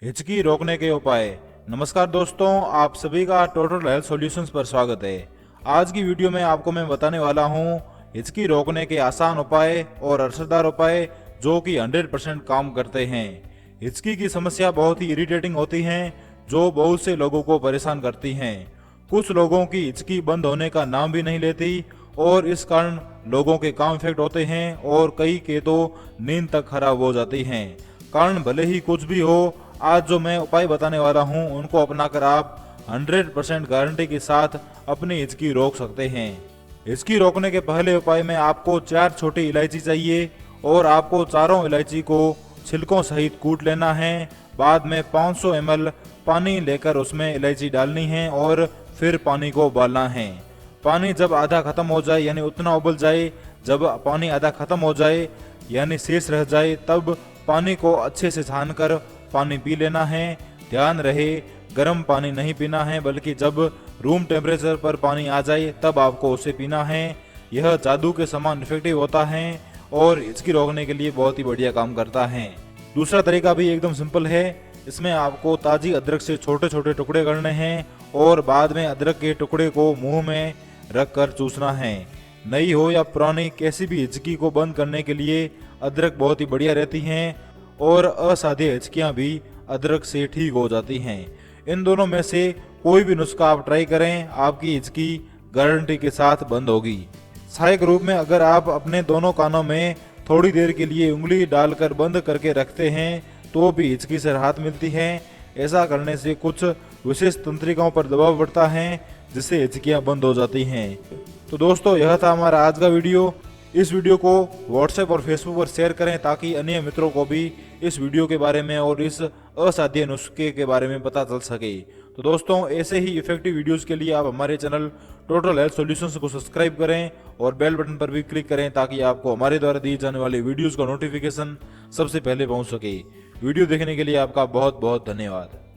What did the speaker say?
हिचकी रोकने के उपाय। नमस्कार दोस्तों, आप सभी का टोटल हेल्थ सॉल्यूशंस पर स्वागत है। आज की वीडियो में आपको मैं बताने वाला हूं हिचकी रोकने के आसान उपाय और असरदार उपाय जो कि 100% काम करते हैं। हिचकी की समस्या बहुत ही इरिटेटिंग होती है जो बहुत से लोगों को परेशान करती हैं। कुछ लोगों की हिचकी बंद होने का नाम भी नहीं लेती और इस कारण लोगों के काम इफेक्ट होते हैं और कई के तो नींद तक खराब हो जाती हैं। कारण भले ही कुछ भी हो, आज जो मैं उपाय बताने वाला हूं उनको अपनाकर आप 100% गारंटी के साथ अपनी हिचकी रोक सकते हैं। हिचकी रोकने के पहले उपाय में आपको 4 छोटी इलायची चाहिए और आपको चारों इलायची को छिलकों सहित कूट लेना है। बाद में 500 ml पानी लेकर उसमें इलायची डालनी है और फिर पानी को उबालना है। पानी जब आधा खत्म हो जाए यानी उतना उबल जाए, जब पानी आधा खत्म हो जाए यानी शेष रह जाए, तब पानी को अच्छे से छानकर पानी पी लेना है। ध्यान रहे गर्म पानी नहीं पीना है, बल्कि जब रूम टेम्परेचर पर पानी आ जाए तब आपको उसे पीना है। यह जादू के समान इफेक्टिव होता है और हिचकी रोकने के लिए बहुत ही बढ़िया काम करता है। दूसरा तरीका भी एकदम सिंपल है। इसमें आपको ताजी अदरक से छोटे छोटे टुकड़े करने हैं और बाद में अदरक के टुकड़े को मुंह में रख कर चूसना है। नई हो या पुरानी, कैसी भी हिचकी को बंद करने के लिए अदरक बहुत ही बढ़िया रहती हैं और असाध्य हिचकियां भी अदरक से ठीक हो जाती हैं। इन दोनों में से कोई भी नुस्खा आप ट्राई करें, आपकी हिचकी गारंटी के साथ बंद होगी। सहायक रूप में अगर आप अपने दोनों कानों में थोड़ी देर के लिए उंगली डालकर बंद करके रखते हैं तो भी हिचकी से राहत मिलती है। ऐसा करने से कुछ विशेष तंत्रिकाओं पर दबाव पड़ता है जिससे हिचकियां बंद हो जाती हैं। तो दोस्तों, यह था हमारा आज का वीडियो। इस वीडियो को व्हाट्सएप और फेसबुक पर शेयर करें ताकि अन्य मित्रों को भी इस वीडियो के बारे में और इस असाध्य नुस्खे के बारे में पता चल सके। तो दोस्तों, ऐसे ही इफेक्टिव वीडियोस के लिए आप हमारे चैनल टोटल हेल्थ सॉल्यूशंस को सब्सक्राइब करें और बेल बटन पर भी क्लिक करें ताकि आपको हमारे द्वारा दी जाने वाली वीडियोस का नोटिफिकेशन सबसे पहले पहुंच सके। वीडियो देखने के लिए आपका बहुत बहुत धन्यवाद।